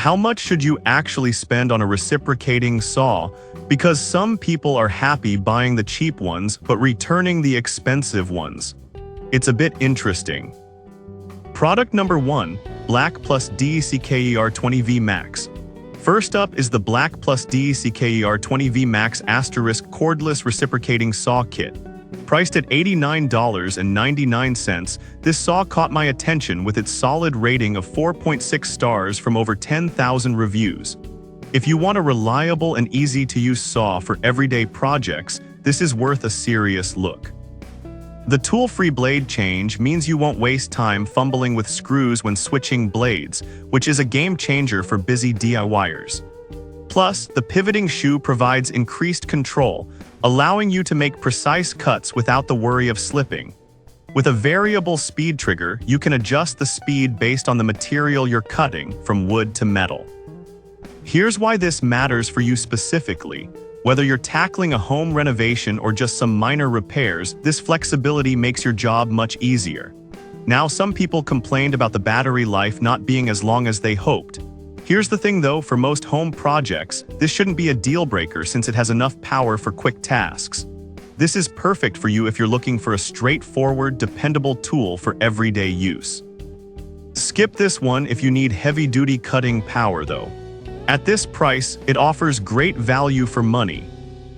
How much should you actually spend on a reciprocating saw? Because some people are happy buying the cheap ones but returning the expensive ones. It's a bit interesting. Product number 1, Black Plus DECKER 20V Max. First up is the Black Plus DECKER 20V Max * cordless reciprocating saw kit. Priced at $89.99, this saw caught my attention with its solid rating of 4.6 stars from over 10,000 reviews. If you want a reliable and easy-to-use saw for everyday projects, this is worth a serious look. The tool-free blade change means you won't waste time fumbling with screws when switching blades, which is a game-changer for busy DIYers. Plus, the pivoting shoe provides increased control, allowing you to make precise cuts without the worry of slipping. With a variable speed trigger, you can adjust the speed based on the material you're cutting, from wood to metal. Here's why this matters for you specifically. Whether you're tackling a home renovation or just some minor repairs, this flexibility makes your job much easier. Now, some people complained about the battery life not being as long as they hoped. Here's the thing though, for most home projects, this shouldn't be a deal breaker since it has enough power for quick tasks. This is perfect for you if you're looking for a straightforward, dependable tool for everyday use. Skip this one if you need heavy-duty cutting power though. At this price, it offers great value for money.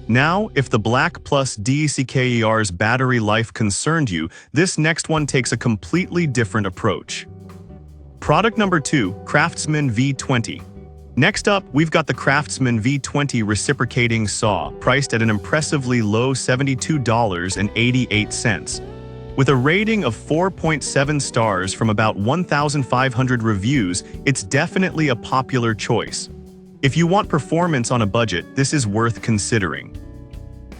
Now, if the Black Plus DECKER's battery life concerned you, this next one takes a completely different approach. Product number 2, Craftsman V20. Next up, we've got the Craftsman V20 reciprocating saw, priced at an impressively low $72.88. With a rating of 4.7 stars from about 1,500 reviews, it's definitely a popular choice. If you want performance on a budget, this is worth considering.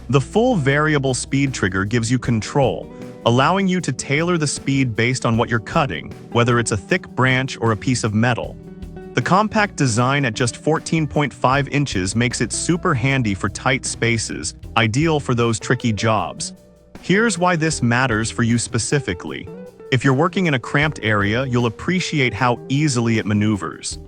The full variable speed trigger gives you control, allowing you to tailor the speed based on what you're cutting, whether it's a thick branch or a piece of metal. The compact design at just 14.5 inches makes it super handy for tight spaces, ideal for those tricky jobs. Here's why this matters for you specifically. If you're working in a cramped area, you'll appreciate how easily it maneuvers.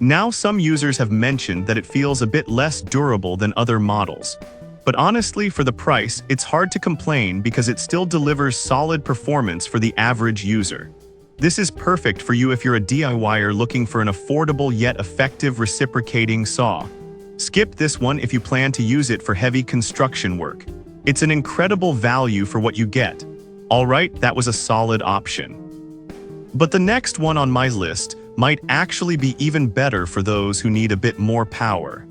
Now, some users have mentioned that it feels a bit less durable than other models. But honestly, for the price, it's hard to complain because it still delivers solid performance for the average user. This is perfect for you if you're a DIYer looking for an affordable yet effective reciprocating saw. Skip this one if you plan to use it for heavy construction work. It's an incredible value for what you get. Alright, that was a solid option. But the next one on my list might actually be even better for those who need a bit more power.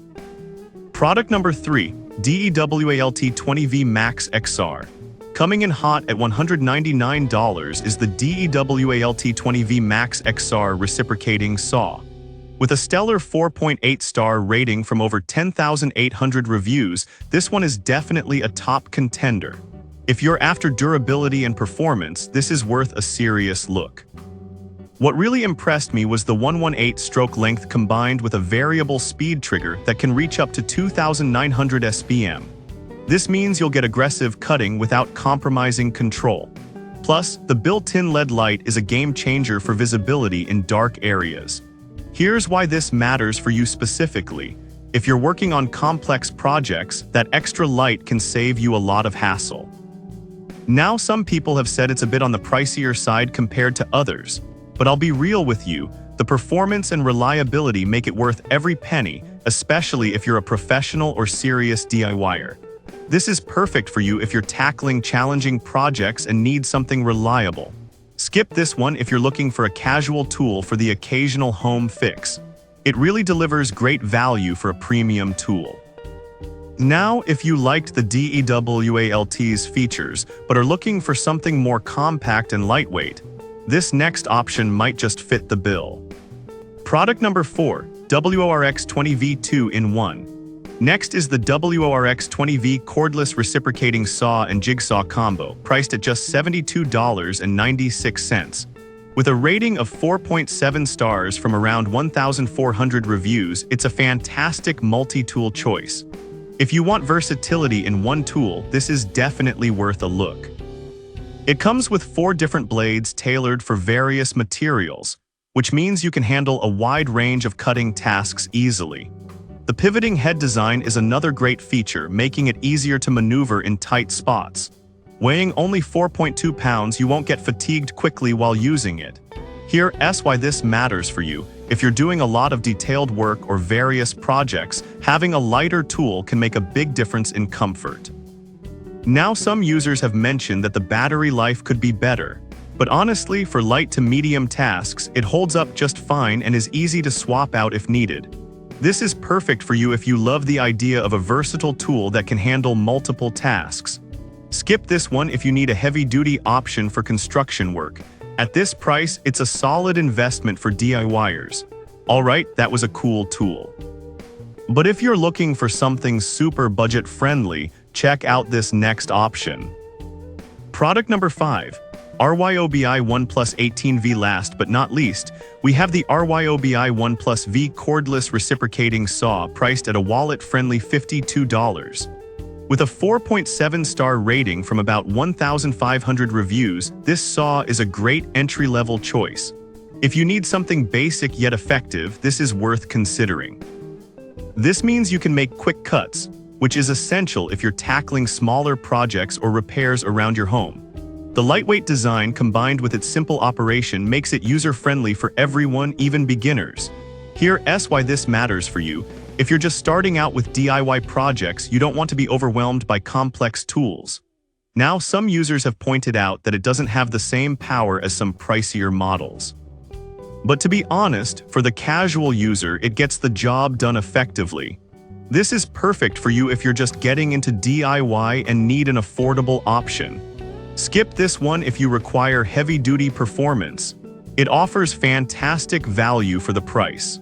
Product number 3, DEWALT 20V Max XR. Coming in hot at $199 is the DEWALT 20V Max XR reciprocating saw. With a stellar 4.8-star rating from over 10,800 reviews, this one is definitely a top contender. If you're after durability and performance, this is worth a serious look. What really impressed me was the 118 stroke length combined with a variable speed trigger that can reach up to 2,900 SPM. This means you'll get aggressive cutting without compromising control. Plus, the built-in LED light is a game changer for visibility in dark areas. Here's why this matters for you specifically. If you're working on complex projects, that extra light can save you a lot of hassle. Now, some people have said it's a bit on the pricier side compared to others. But I'll be real with you, the performance and reliability make it worth every penny, especially if you're a professional or serious DIYer. This is perfect for you if you're tackling challenging projects and need something reliable. Skip this one if you're looking for a casual tool for the occasional home fix. It really delivers great value for a premium tool. Now, if you liked the DEWALT's features but are looking for something more compact and lightweight, this next option might just fit the bill. Product number 4, WORX 20V 2-in-1. Next is the WORX 20V cordless reciprocating saw and jigsaw combo, priced at just $72.96. With a rating of 4.7 stars from around 1,400 reviews, it's a fantastic multi-tool choice. If you want versatility in one tool, this is definitely worth a look. It comes with 4 different blades tailored for various materials, which means you can handle a wide range of cutting tasks easily. The pivoting head design is another great feature, making it easier to maneuver in tight spots. Weighing only 4.2 pounds, you won't get fatigued quickly while using it. Here's why this matters for you. If you're doing a lot of detailed work or various projects, having a lighter tool can make a big difference in comfort. Now, some users have mentioned that the battery life could be better. But honestly, for light to medium tasks, it holds up just fine and is easy to swap out if needed. This is perfect for you if you love the idea of a versatile tool that can handle multiple tasks. Skip this one if you need a heavy-duty option for construction work. At this price, it's a solid investment for DIYers. Alright, that was a cool tool. But if you're looking for something super budget-friendly, check out this next option. Product number 5. RYOBI ONE Plus 18V. Last but not least, we have the RYOBI ONE Plus V cordless reciprocating saw priced at a wallet-friendly $52. With a 4.7-star rating from about 1,500 reviews, this saw is a great entry-level choice. If you need something basic yet effective, this is worth considering. This means you can make quick cuts, which is essential if you're tackling smaller projects or repairs around your home. The lightweight design combined with its simple operation makes it user-friendly for everyone, even beginners. Here's why this matters for you. If you're just starting out with DIY projects, you don't want to be overwhelmed by complex tools. Now, some users have pointed out that it doesn't have the same power as some pricier models. But to be honest, for the casual user, it gets the job done effectively. This is perfect for you if you're just getting into DIY and need an affordable option. Skip this one if you require heavy-duty performance. It offers fantastic value for the price.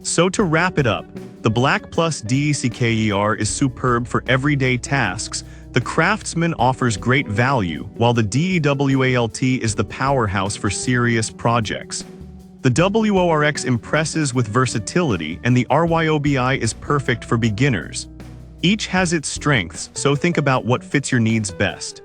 So to wrap it up, the Black Plus DECKER is superb for everyday tasks. The Craftsman offers great value, while the DEWALT is the powerhouse for serious projects. The WORX impresses with versatility, and the RYOBI is perfect for beginners. Each has its strengths, so think about what fits your needs best.